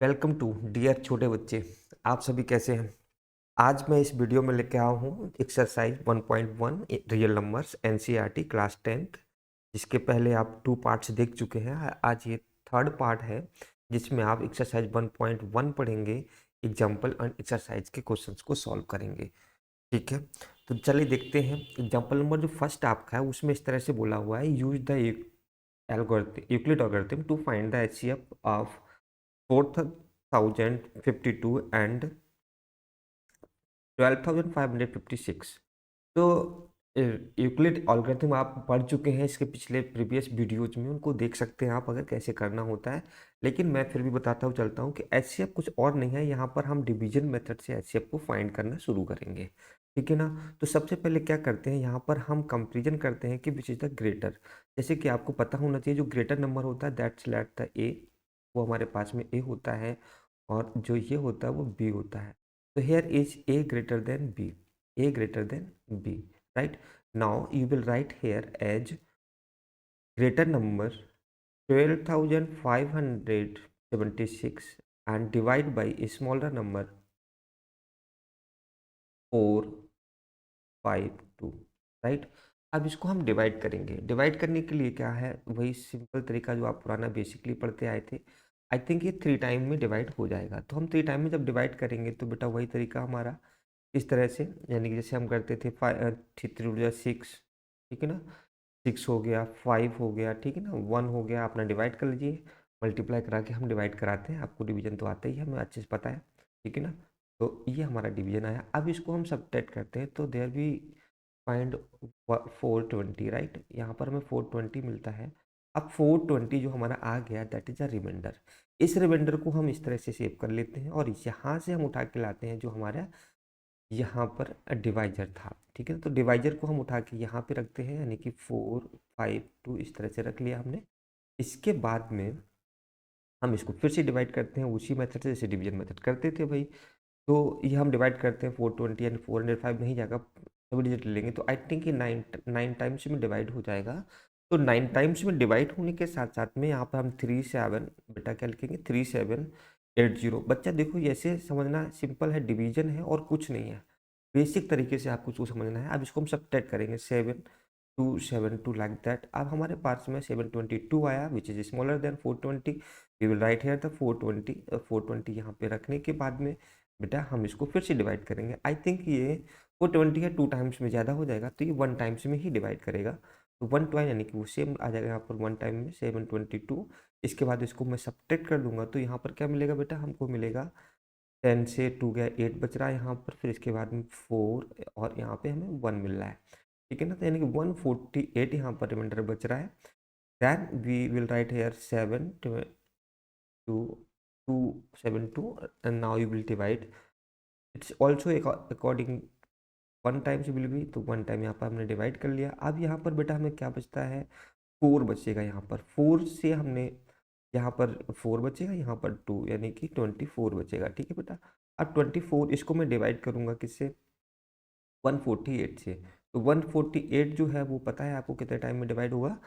Welcome to dear छोटे बच्चे। आप सभी कैसे हैं? आज मैं इस वीडियो में लेके आया हूँ exercise 1.1 real numbers NCERT class 10th, जिसके पहले आप 2 पार्ट्स देख चुके हैं। आज ये थर्ड पार्ट है जिसमें आप एक्सरसाइज 1.1 पढ़ेंगे, एग्जाम्पल एंड एक्सरसाइज के क्वेश्चंस को सॉल्व करेंगे। ठीक है, तो चलिए देखते हैं। एग्जाम्पल नंबर जो फर्स्ट आपका है उसमें इस तरह से बोला हुआ है, use the Euclid algorithm to find the HCF of 4052 and 12556। तो यूक्लिड एल्गोरिथम आप पढ़ चुके हैं इसके पिछले प्रीवियस वीडियोज में, उनको देख सकते हैं आप अगर कैसे करना होता है। लेकिन मैं फिर भी बताता हूँ चलता हूँ कि एचसीएफ कुछ और नहीं है। यहाँ पर हम डिवीजन मेथड से एचसीएफ को फाइंड करना शुरू करेंगे। ठीक है ना? तो सबसे पहले क्या करते हैं, यहाँ पर हम कंपेरिजन करते हैं कि विच इज़ द ग्रेटर। जैसे कि आपको पता होना चाहिए जो ग्रेटर नंबर होता है दैट्स लेट द ए, वो हमारे पास में ए होता है, और जो ये होता है वो बी होता है। तो here is A greater than B, a greater than b, right? Now you will write here as greater number 12,576 and divide by a smaller number 452, right? अब इसको हम डिवाइड करेंगे। डिवाइड करने के लिए क्या है, वही सिंपल तरीका जो आप पुराना बेसिकली पढ़ते आए थे। आई थिंक ये 3 टाइम में डिवाइड हो जाएगा। तो हम 3 टाइम में जब डिवाइड करेंगे तो बेटा वही तरीका हमारा इस तरह से, यानी कि जैसे हम करते थे 3 6, ठीक है ना? 6 हो गया, 5 हो गया, ठीक है ना? 1 हो गया, अपना डिवाइड कर लीजिए। मल्टीप्लाई करा के हम डिवाइड कराते हैं। आपको डिवीजन तो आता ही है, हमें अच्छे से पता है, ठीक है ना? तो ये हमारा डिवीजन आया। अब इसको हम सबट्रैक्ट करते हैं तो देयर वी फाइंड 420, राइट? यहाँ पर हमें 420 मिलता है। अब 420 जो हमारा आ गया दैट इज अ रिमाइंडर। इस रिमाइंडर को हम इस तरह से सेव कर लेते हैं और यहाँ से हम उठा के लाते हैं जो हमारा यहाँ पर डिवाइजर था। ठीक है, तो डिवाइजर को हम उठा के यहाँ पे रखते हैं, यानी कि 452 इस तरह से रख लिया हमने। इसके बाद में हम इसको फिर से डिवाइड करते हैं उसी मेथड से जैसे डिवीजन मेथड करते थे भाई। तो ये हम डिवाइड करते हैं 420 एंड 405 नहीं जाएगा, डबल डिजिट लेंगे तो आई थिंक ये 9 टाइम्स में डिवाइड हो जाएगा। तो 9 टाइम्स में डिवाइड होने के साथ साथ में यहाँ पर हम 37, बेटा क्या लिखेंगे, 3780। बच्चा देखो ऐसे समझना सिंपल है, डिवीजन है और कुछ नहीं है। बेसिक तरीके से आपको उसको समझना है। अब इसको हम सब्ट्रैक्ट करेंगे 7272 लाइक दैट। अब हमारे पास में 722 आया which is smaller than 420। We will write here the 420 यहाँ पे रखने के बाद में बेटा हम इसको फिर से डिवाइड करेंगे। आई थिंक ये 420 है, 2 टाइम्स में ज़्यादा हो जाएगा तो ये 1 टाइम्स में ही डिवाइड करेगा। तो 1 टाइम यानी कि वो सेम आ जाएगा यहाँ पर 1 टाइम में 722। इसके बाद इसको मैं सब्ट्रैक्ट कर दूंगा तो यहाँ पर क्या मिलेगा बेटा, हमको मिलेगा 10 से 2 गया 8 बच रहा है यहाँ पर, फिर इसके बाद में 4 और यहाँ पे हमें 1 मिल रहा है। ठीक है ना? तो यानी कि 148 यहाँ पर रिमाइंडर बच रहा है। Then we will write here 7 to 272 and now you will divide. It's also according 1 times will be, तो 1 टाइम यहाँ पर हमने डिवाइड कर लिया। अब यहाँ पर बेटा हमें क्या बचता है, 4 बचेगा। यहाँ पर 4 से हमने यहाँ पर 4 बचेगा, यहाँ पर 2 यानी कि 24 बचेगा। ठीक है बेटा? अब 24 इसको मैं डिवाइड करूँगा किससे, 148 से। तो 148 जो है वो पता है आपको कितने टाइम में डिवाइड होगा।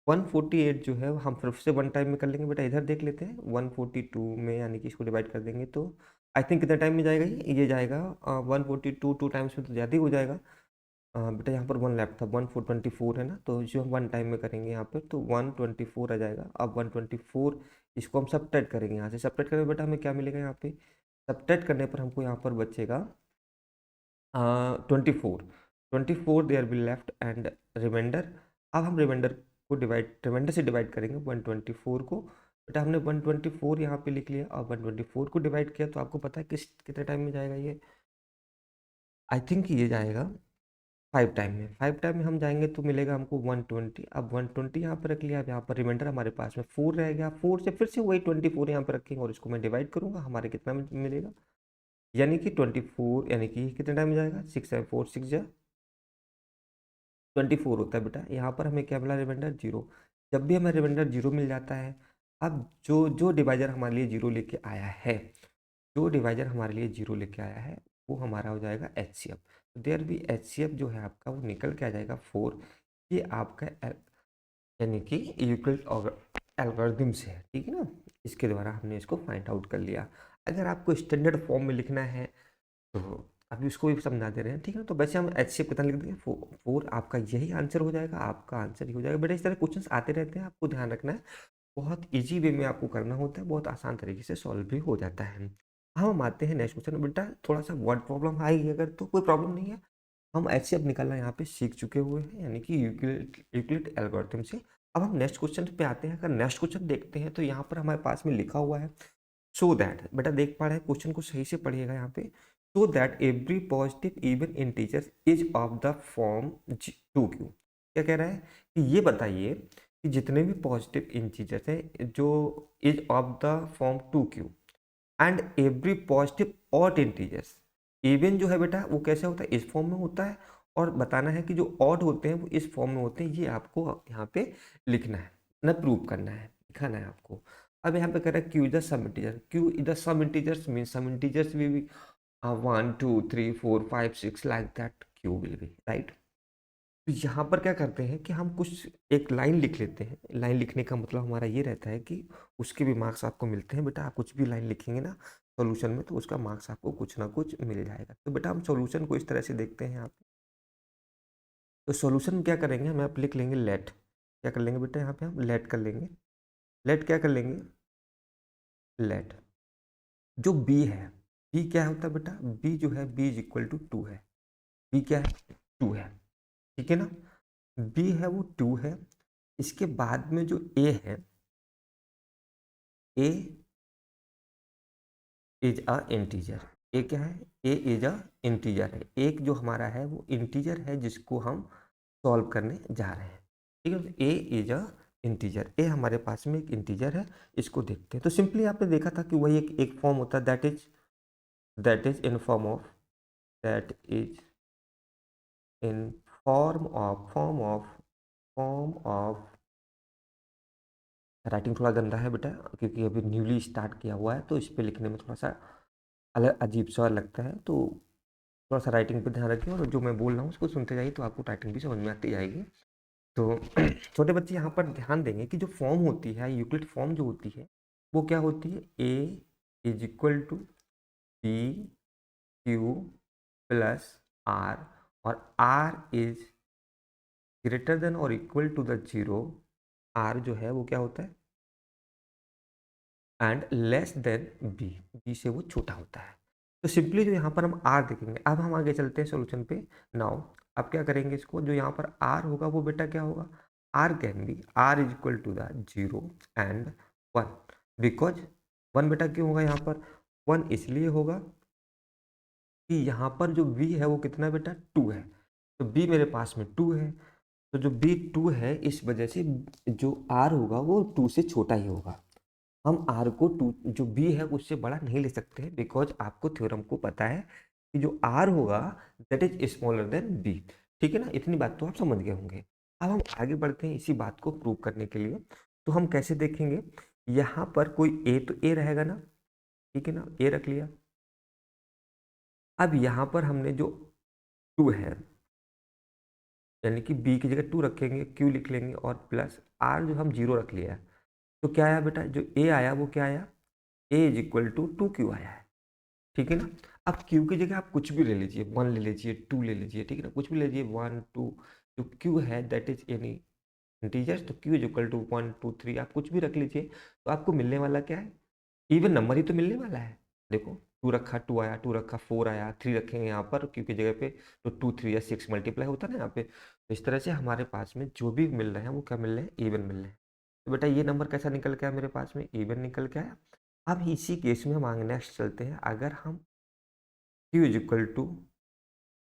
148 जो है वो हम फिर से 1 टाइम में कर लेंगे बेटा। इधर देख लेते हैं 142 में, यानी कि इसको डिवाइड कर देंगे तो आई थिंक कितने टाइम में जाएगा, ये जाएगा 142 2 टाइम्स में तो ज़्यादा ही हो जाएगा। बेटा यहाँ पर 1 लेफ्ट था, 124 है ना, तो जो हम 1 टाइम में करेंगे यहाँ पर तो 124 आ जाएगा। अब 124 इसको हम सब्ट्रैक्ट करेंगे, यहाँ से सब्ट्रैक्ट करेंगे बेटा हमें क्या मिलेगा, यहाँ पे सब्ट्रैक्ट करने पर हमको यहाँ पर बचेगा 24 there will left and remainder. अब हम रिमाइंडर से डिवाइड करेंगे 124 को। बेटा हमने 124 यहाँ पे लिख लिया। अब 124 को डिवाइड किया तो आपको पता है कितने टाइम में जाएगा ये, आई थिंक ये जाएगा 5 टाइम में। 5 टाइम में हम जाएंगे तो मिलेगा हमको 120। अब 120 यहाँ पर रख लिया। अब यहाँ पर रिमाइंडर हमारे पास में 4 रह गया, 4 से फिर से वही 24 यहाँ पर रखेंगे और इसको मैं डिवाइड करूँगा, हमारे कितना मिलेगा, यानी कि 24, यानी कि कितने टाइम में जाएगा, 6 7 4 6 जा 24 होता है बेटा। यहाँ पर हमें क्या मिला, रिमाइंडर 0। जब भी हमें रिमाइंडर 0 मिल जाता है, अब जो जो डिवाइजर हमारे लिए 0 लेके आया है, जो डिवाइजर हमारे लिए 0 लेके आया है वो हमारा हो जाएगा एचसीएफ। तो देयर भी एचसीएफ जो है आपका वो निकल के आ जाएगा 4। ये आपका यानी कि यूक्लिड एल्गोरिथम से है, ठीक है ना? इसके द्वारा हमने इसको फाइंड आउट कर लिया। अगर आपको स्टैंडर्ड फॉर्म में लिखना है तो अभी उसको भी समझा दे रहे हैं, ठीक है। तो वैसे हम HCF कितना लिख देंगे, 4, आपका यही आंसर हो जाएगा, आपका आंसर ही हो जाएगा। बेटा इस तरह क्वेश्चंस आते रहते हैं, आपको ध्यान रखना है। बहुत ईजी वे में आपको करना होता है, बहुत आसान तरीके से सॉल्व भी हो जाता है। हम आते हैं नेक्स्ट क्वेश्चन। बेटा थोड़ा सा वर्ड प्रॉब्लम आएगी अगर, तो कोई प्रॉब्लम नहीं है, हम HCF निकालना यहाँ पे सीख चुके हुए हैं, यानी कि यूक्लिड एल्गोरिथम से। अब हम नेक्स्ट क्वेश्चन पे आते हैं। अगर नेक्स्ट क्वेश्चन देखते हैं तो यहाँ पर हमारे पास में लिखा हुआ है सो दैट, बेटा देख पा रहे हैं, क्वेश्चन को सही से पढ़िएगा यहाँ पे। So that every positive even integer is of the form 2q। क्या कह रहा है कि ये बताइए कि जितने भी पॉजिटिव इंटीजर्स हैं जो is of the form 2q and every positive odd integers, even जो है बेटा वो कैसे होता है, इस फॉर्म में होता है। और बताना है कि जो ऑड होते हैं वो इस फॉर्म में होते हैं, ये आपको यहाँ पे लिखना है ना, प्रूव करना है, दिखाना है आपको। अब यहाँ पे कह रहा है Q is the some integer, Q is the some integers mean some integers will be 1 2 3 4 5 6 like that Q will be right. तो यहाँ पर क्या करते हैं कि हम कुछ एक लाइन लिख लेते हैं। लाइन लिखने का मतलब हमारा ये रहता है कि उसके भी मार्क्स आपको मिलते हैं। बेटा आप कुछ भी लाइन लिखेंगे ना सॉल्यूशन में तो उसका मार्क्स आपको कुछ ना कुछ मिल जाएगा। तो बेटा हम सॉल्यूशन को इस तरह से देखते हैं यहाँ पे। तो सॉल्यूशन क्या करेंगे, हम यहाँ पे लिख लेंगे लेट। क्या कर लेंगे बेटा, यहाँ पे हम लेट कर लेंगे। लेट क्या कर लेंगे, लेट जो बी है, बी क्या होता है बेटा, बी जो है बी इज इक्वल टू 2 है। बी क्या है, 2 है, ठीक है ना। बी है वो 2 है। इसके बाद में जो ए है, ए इज अ इंटीजर। ए क्या है, ए इज अ इंटीजर है। एक जो हमारा है वो इंटीजर है जिसको हम सॉल्व करने जा रहे हैं, ठीक है। ए इज अ इंटीजर, ए हमारे पास में एक इंटीजर है, इसको देखते हैं। तो सिंपली आपने देखा था कि वही एक फॉर्म होता है that is in form of, that is in form of writing थोड़ा गंदा है बेटा क्योंकि अभी न्यूली स्टार्ट किया हुआ है, तो इस पे लिखने में थोड़ा सा अलग अजीब सा लगता है। तो थोड़ा सा राइटिंग पे ध्यान रखिए और जो मैं बोल रहा हूँ उसको सुनते जाइए, तो आपको राइटिंग भी समझ में आती जाएगी। तो छोटे बच्चे यहाँ पर ध्यान देंगे कि जो फॉर्म होती है, यूक्लिड फॉर्म जो होती है वो क्या होती है, A is equal to B Q plus R, और आर इज ग्रेटर देन और equal to the zero. R जो है वो क्या होता है, and less than B, B से वो छोटा होता है। तो सिंपली जो यहाँ पर हम आर देखेंगे। अब हम आगे चलते हैं सॉल्यूशन पे। नाउ अब क्या करेंगे, इसको जो यहाँ पर आर होगा वो बेटा क्या होगा, R can be R is equal to the 0 and 1, because 1 बेटा क्यों होगा यहाँ पर, 1 इसलिए होगा कि यहाँ पर जो बी है वो कितना बेटा 2 है। तो बी मेरे पास में 2 है, तो जो बी 2 है इस वजह से जो आर होगा वो 2 से छोटा ही होगा। हम आर को 2 जो बी है उससे बड़ा नहीं ले सकते हैं, बिकॉज आपको थ्योरम को पता है कि जो आर होगा that is smaller than B, ठीक है ना। इतनी बात तो आप समझ गए होंगे। अब हम आगे बढ़ते हैं इसी बात को प्रूव करने के लिए। तो हम कैसे देखेंगे, यहाँ पर कोई ए तो ए रहेगा ना, ठीक है ना, ए रख लिया। अब यहाँ पर हमने जो 2 है यानी कि बी की जगह 2 रखेंगे, क्यू लिख लेंगे और प्लस आर जो हम 0 रख लिया। तो क्या आया बेटा, जो ए आया वो क्या आया, ए इज इक्वल टू 2q आया है, ठीक है ना। अब q की जगह आप कुछ भी ले लीजिए, 1 ले लीजिए, 2 ले लीजिए, ठीक है ना, कुछ भी ले लीजिए, 1 2। जो q है दैट इज एनी इंटीजर्स, तो q इज इक्वल टू 1 2 3, आप कुछ भी रख लीजिए। तो आपको मिलने वाला क्या है, इवन नंबर ही तो मिलने वाला है। देखो 2 रखा 2 आया, 2 रखा 4 आया, 3 रखेंगे यहाँ पर q की जगह पे, तो 2 3 या 6 मल्टीप्लाई होता है ना यहाँ पे। तो इस तरह से हमारे पास में जो भी मिल रहे हैं वो क्या मिल रहे हैं, इवन मिल रहे हैं। तो बेटा ये नंबर कैसा निकल के आया मेरे पास में, इवन निकल के आया। अब इसी केस में हम आगे नेक्स्ट चलते हैं। अगर हम q is equal to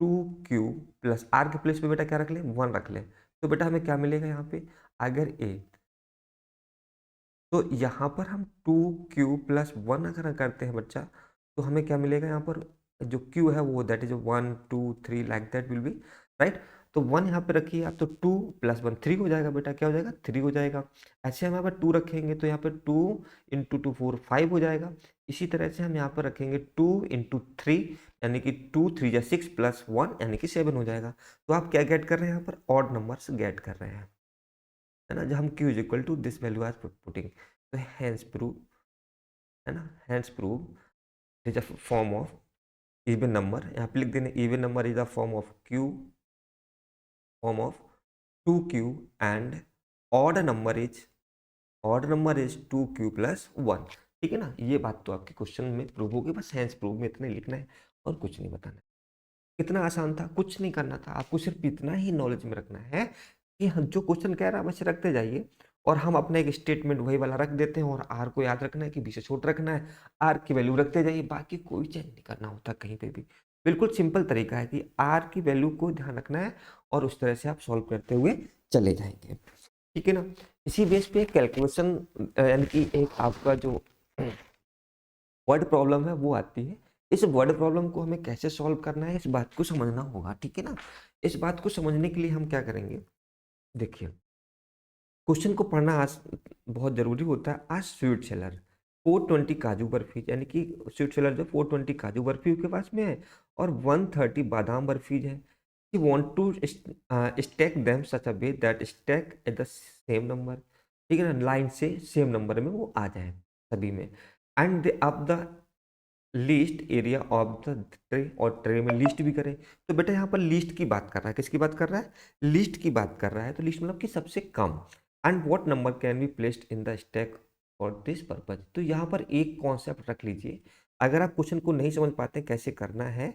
2q plus R के प्लेस पे बेटा क्या रख लें, 1 रख लें, तो बेटा हमें क्या मिलेगा यहाँ पे, अगर a, तो यहाँ पर हम 2q प्लस 1 अगर करते हैं बच्चा, तो हमें क्या मिलेगा यहाँ पर, जो q है वो that is 1 2 3 like that will be right. तो 1 यहाँ पे रखिए आप, तो 2 प्लस 1 3 हो जाएगा बेटा, क्या हो जाएगा 3 हो जाएगा। ऐसे हम यहाँ पर 2 रखेंगे तो यहाँ पर 2 इंटू 2 4 5 हो जाएगा। इसी तरह से हम यहाँ पर रखेंगे 2 इंटू 3 यानी कि 2 3 या 6 प्लस 1 यानी कि 7 हो जाएगा। तो आप क्या गेट कर रहे हैं यहाँ पर, ऑड नंबर्स गेट कर रहे हैं, है ना। जब हम q is equal to this value as putting, तो हैंस प्रूव है ना, hence proved is a form of even number, यहाँ पे लिख देना even number is a form of 2q and odd number is 2q plus 1। ठीक है ना, ये बात तो आपके क्वेश्चन में प्रूव होगी, बस हैंस प्रूव में इतना ही लिखना है और कुछ नहीं बताना है। कितना आसान था, कुछ नहीं करना था, आपको सिर्फ इतना ही नॉलेज में रखना है कि हम जो क्वेश्चन कह रहा है बस रखते जाइए, और हम अपना एक स्टेटमेंट वही वाला रख देते हैं, और आर को याद रखना है कि बी से छोटा रखना है, आर की वैल्यू रखते जाइए, बाकी कोई चेंज नहीं करना होता कहीं पे भी। बिल्कुल सिंपल तरीका है कि आर की वैल्यू को ध्यान रखना है और उस तरह से आप सॉल्व करते हुए चले जाएंगे। ठीक है ना, इसी बेस पे कैलकुलेशन यानी कि एक आपका जो वर्ड प्रॉब्लम है वो आती है। इस वर्ड प्रॉब्लम को हमें कैसे सॉल्व करना है, इस बात को समझना होगा। ठीक है ना, इस बात को समझने के लिए हम क्या करेंगे, देखिए क्वेश्चन को पढ़ना आज बहुत जरूरी होता है। आज स्वीट सेलर 420 काजू बर्फी, यानी कि स्वीट सेलर जो 420 काजू बर्फी उसके पास में है और 130 बादाम बर्फी है। He want to stack them such a way that stack at the same number. ठीक है ना, लाइन से सेम नंबर में वो आ जाए सभी में, and they up the list area of the tray, और ट्रे में लिस्ट भी करें। तो बेटा यहाँ पर लिस्ट की बात कर रहा है, किसकी बात कर रहा है, लिस्ट की बात कर रहा है। तो लिस्ट मतलब कि सबसे कम, and what number can be placed in the stack for this purpose. तो यहाँ पर एक कॉन्सेप्ट रख लीजिए, अगर आप क्वेश्चन को नहीं समझ पाते कैसे करना है,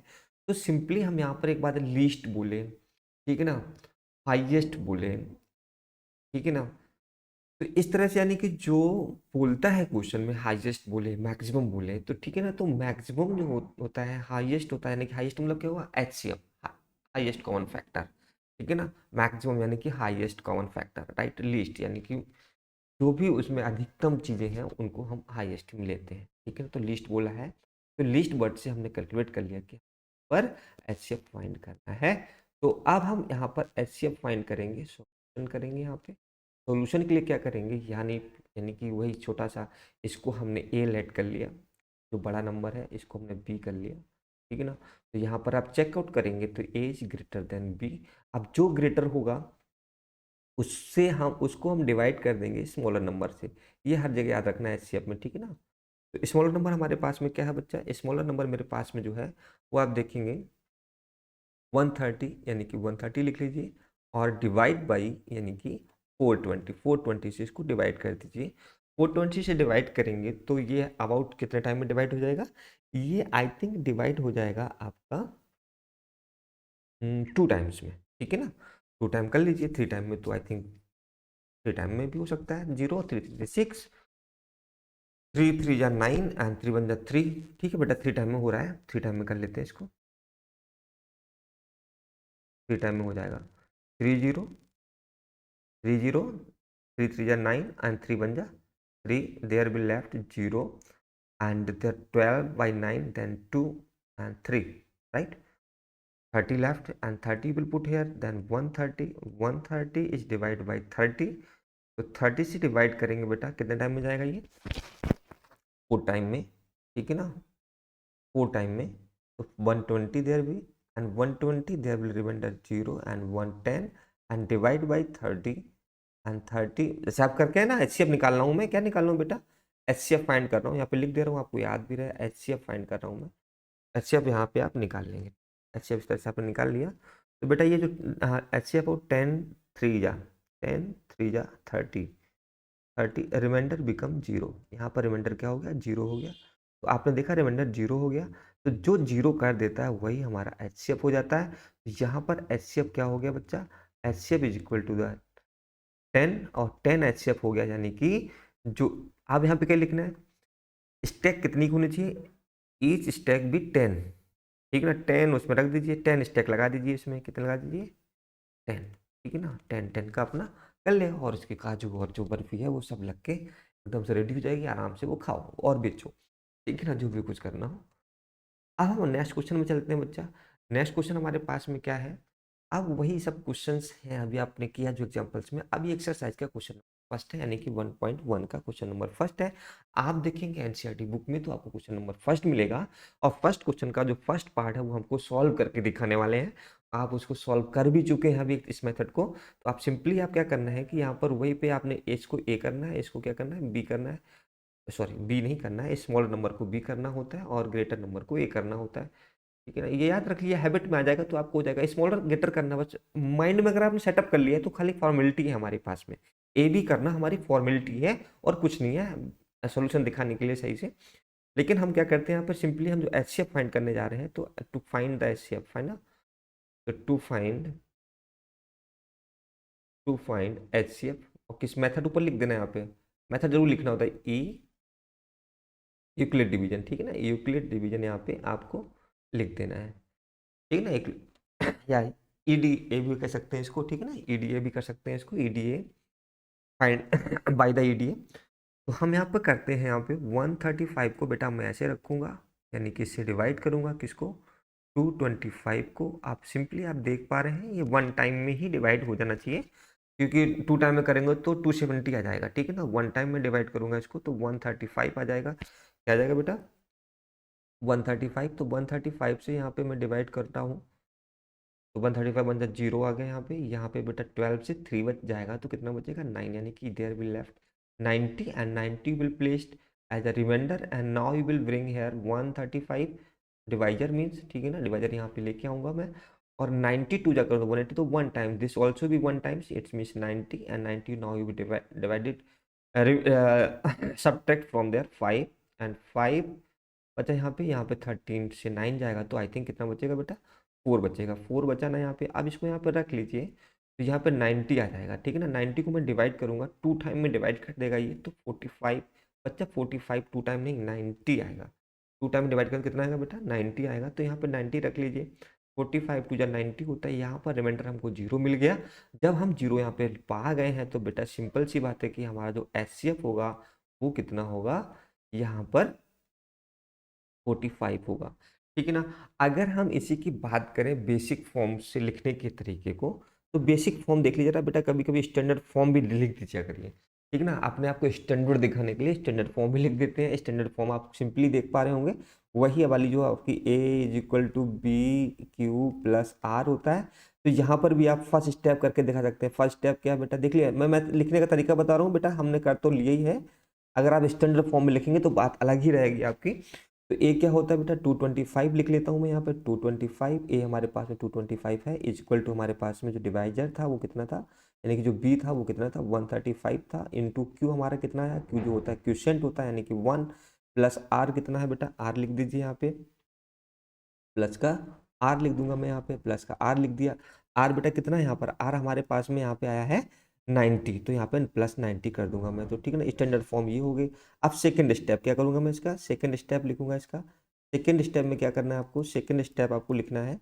तो सिंपली हम यहाँ पर एक बात लिस्ट बोले, ठीक है ना, हाइएस्ट बोले, ठीक है ना। तो इस तरह से यानी कि जो बोलता है क्वेश्चन में हाईएस्ट बोले, मैक्सिमम बोले, तो ठीक है ना, तो मैक्सिमम जो होता है हाईएस्ट होता है, यानी कि हाईएस्ट मतलब क्या हुआ, एचसीएफ, हाईएस्ट कॉमन फैक्टर। ठीक है ना, मैक्सिमम यानी कि highest common factor, right. List यानी कि जो भी उसमें अधिकतम चीज़ें हैं उनको हम हाईएस्ट में लेते हैं। ठीक है ना, तो लिस्ट बोला है, तो लिस्ट वर्ड से हमने कैलकुलेट कर लिया कि पर एचसीएफ फाइंड करना है। तो अब हम यहाँ पर एचसीएफ फाइंड करेंगे, सॉल्यूशन करेंगे। यहाँ पे सॉल्यूशन के लिए क्या करेंगे, यानी यानी कि वही छोटा सा, इसको हमने ए लेट कर लिया, जो बड़ा नंबर है इसको हमने बी कर लिया। ठीक है ना, तो यहाँ पर आप चेकआउट करेंगे तो ए इज ग्रेटर देन बी। अब जो ग्रेटर होगा उससे हम उसको हम डिवाइड कर देंगे स्मॉलर नंबर से। ये हर जगह याद रखना है एचसीएफ में। ठीक है ना, तो स्मॉलर नंबर हमारे पास में क्या है बच्चा, स्मॉलर नंबर मेरे पास में जो है वो आप देखेंगे 130, यानी कि 130 लिख लीजिए, और डिवाइड बाई यानी कि 420 से इसको डिवाइड कर दीजिए। 420 से डिवाइड करेंगे तो ये अबाउट कितने टाइम में डिवाइड हो जाएगा, ये आई थिंक डिवाइड हो जाएगा आपका 2 टाइम्स में। ठीक है ना, 2 टाइम कर लीजिए, 3 टाइम में तो आई थिंक 3 टाइम में भी हो सकता है, 0 3 3 6, 3 3 जा 9 एंड 3 1 जा 3। ठीक है बेटा, 3 टाइम में हो रहा है, 3 टाइम में कर लेते हैं इसको, 3 टाइम में हो जाएगा। 30 30, 3 3 जा 9 एंड 3 1 जा 3, there will left 0 and the 12 by 9 then 2 and 3, right, 30 left and 30 will put here, then 130 is divided by 30, तो 30 से डिवाइड करेंगे बेटा कितने टाइम में जाएगा ये, 4 टाइम में। ठीक है ना, 4 टाइम में, तो 120 देयर भी, and 120 there will reminder 0 and 110 and divide by 30, and 30 जैसे आप करके है ना, एचसीएफ निकाल रहा हूँ मैं, क्या निकाल रहा हूँ बेटा, एचसीएफ फाइंड कर रहा हूँ, यहाँ पे लिख दे रहा हूँ, आपको याद भी रहे, एचसीएफ फाइंड कर रहा हूँ मैं। एचसीएफ यहाँ पे आप निकाल लेंगे, एचसीएफ इस तरह से आपने निकाल लिया। तो बेटा ये जो एचसीएफ हो 10 3 जा 30 रिमाइंडर बिकम 0, यहाँ पर रिमाइंडर क्या हो गया, 0 हो गया। तो आपने देखा रिमाइंडर 0 हो गया, तो जो 0 कर देता है वही हमारा एचसीएफ हो जाता है। तो यहाँ पर एचसीएफ क्या हो गया बच्चा, HCF is equal to the 10, और 10 एचसीएफ हो गया, यानी कि जो आप यहाँ पे क्या लिखना है, स्टैक कितनी होनी चाहिए, ईच स्टैक भी 10। ठीक है ना, 10 उसमें रख दीजिए, 10 स्टैक लगा दीजिए, इसमें कितने लगा दीजिए, 10। ठीक है ना, 10 का अपना कर ले, और इसके काजू और जो बर्फी है वो सब लग के एकदम से रेडी हो जाएगी, आराम से वो खाओ और बेचो। ठीक है ना, जो भी कुछ करना हो। अब हम नेक्स्ट क्वेश्चन में चलते हैं बच्चा। नेक्स्ट क्वेश्चन हमारे पास में क्या है, अब वही सब क्वेश्चंस हैं अभी आपने किया जो एग्जांपल्स में, अभी एक्सरसाइज का क्वेश्चन फर्स्ट है, यानी कि 1.1 का क्वेश्चन नंबर फर्स्ट है। आप देखेंगे एनसीईआरटी बुक में तो आपको क्वेश्चन नंबर फर्स्ट मिलेगा, और फर्स्ट क्वेश्चन का जो फर्स्ट पार्ट है वो हमको सॉल्व करके दिखाने वाले हैं। आप उसको सॉल्व कर भी चुके हैं अभी इस मेथड को। तो आप सिंपली आप क्या करना है कि यहाँ पर वही पे आपने इसको ए करना है, इसको क्या करना है, बी करना है, सॉरी बी नहीं करना है, स्मॉलर नंबर को बी करना होता है और ग्रेटर नंबर को ए करना होता है, ठीक है ना। ये याद रख लिया, हैबिट में आ जाएगा तो आपको हो जाएगा। स्मॉलर ग्रेटर करना बस माइंड में अगर आपने सेटअप कर लिया है तो खाली फॉर्मेलिटी है हमारे पास में, ए बी करना हमारी फॉर्मेलिटी है और कुछ नहीं है सोल्यूशन दिखाने के लिए सही से। लेकिन हम क्या करते हैं यहाँ पर सिंपली हम जो एच सी एफ फाइंड करने जा रहे हैं, तो to find the H C F है ना, तो to find H C F, और किस मेथड ऊपर लिख देना है यहाँ पे, मेथड जरूर लिखना होता है, ई यूक्लिड डिवीजन, ठीक है ना, यूक्लिड डिवीजन यहाँ पे आपको लिख देना है, ठीक है ना। एक या ई डी ए भी कर सकते हैं इसको, ठीक है ना, ई डी ए भी कर सकते हैं इसको, E D A find by the E D A. तो हम यहाँ पर करते हैं, यहाँ पे 135 को बेटा मैं ऐसे रखूँगा, यानी कि इससे डिवाइड करूँगा किसको, 225 को। आप सिंपली आप देख पा रहे हैं ये वन टाइम में ही डिवाइड हो जाना चाहिए, क्योंकि टू टाइम में करेंगे तो 270 आ जाएगा, ठीक है ना। वन टाइम में डिवाइड करूँगा इसको तो 135 आ जाएगा, क्या आ जाएगा बेटा 135। तो 135 से यहाँ पे मैं डिवाइड करता हूँ तो 135 बन जाए, जीरो आ गया यहाँ पे बेटा 12 से 3 बच जाएगा तो कितना बचेगा 9, यानी कि there will left 90 and 90 will placed as a reminder and now you will bring here 135 divisor means, ठीक है ना, डिवाइजर यहाँ पे लेके आऊँगा मैं, और 92 जाकर 180 तो वन टाइम, दिस ऑल्सो भी one times, it's means 90 and 90 now you will divided subtract from there 5 and 5 बचा यहाँ पे 13 से 9 जाएगा तो आई थिंक कितना बचेगा बेटा 4 बचेगा, 4 बचा ना यहाँ पे। अब इसको यहाँ पे रख लीजिए तो यहाँ पे 90 आ जाएगा, ठीक है ना। 90 को मैं डिवाइड करूँगा, टू टाइम में डिवाइड कर देगा ये, तो 45 बच्चा 45 टू टाइम नहीं 90 आएगा, टू टाइम डिवाइड कर कितना आएगा बेटा 90 आएगा, तो यहाँ पे 90 रख लीजिए। 45 टू जा 90 होता है, यहाँ पर रिमाइंडर हमको जीरो मिल गया। जब हम जीरो यहाँ पे पा गए हैं तो बेटा सिंपल सी बात है कि हमारा जो एचसीएफ होगा वो कितना होगा, यहाँ पर 45 होगा, ठीक है ना। अगर हम इसी की बात करें बेसिक फॉर्म से लिखने के तरीके को, तो बेसिक फॉर्म देख लीजिए बेटा, कभी कभी स्टैंडर्ड फॉर्म भी लिख दीजिए करिए, ठीक है ना। अपने आप को स्टैंडर्ड दिखाने के लिए स्टैंडर्ड फॉर्म भी लिख देते हैं। स्टैंडर्ड फॉर्म आप सिंपली देख पा रहे होंगे, वही वाली जो आपकी A is equal to B Q plus R होता है। तो यहाँ पर भी आप फर्स्ट स्टेप करके दिखा सकते हैं। फर्स्ट स्टेप क्या है बेटा, देख लिया, मैं लिखने का तरीका बता रहा हूँ बेटा, हमने कर तो लिया ही है। अगर आप स्टैंडर्ड फॉर्म में लिखेंगे तो बात अलग ही रहेगी आपकी। तो ए क्या होता है बेटा 225 लिख लेता हूँ मैं यहाँ पे 225, ए हमारे पास में 225 है, इज इक्वल टू हमारे पास में जो डिवाइजर था वो कितना था, यानी कि जो बी था वो कितना था 135 था, इंटू क्यू हमारा कितना है, क्यू जो होता है क्यूशेंट होता है, यानी कि 1 प्लस आर कितना है बेटा, आर लिख दीजिए यहाँ पे, प्लस का आर लिख दूंगा मैं यहाँ पे, प्लस का आर लिख दिया। आर बेटा कितना है यहाँ पर, आर हमारे पास में यहाँ पे आया है 90, तो यहाँ पे प्लस 90 कर दूंगा मैं, तो ठीक है ना। स्टैंडर्ड फॉर्म ये हो गई। अब सेकंड स्टेप क्या करूंगा मैं, इसका सेकंड स्टेप लिखूंगा इसका। सेकंड स्टेप में क्या करना है आपको, सेकंड स्टेप आपको लिखना है,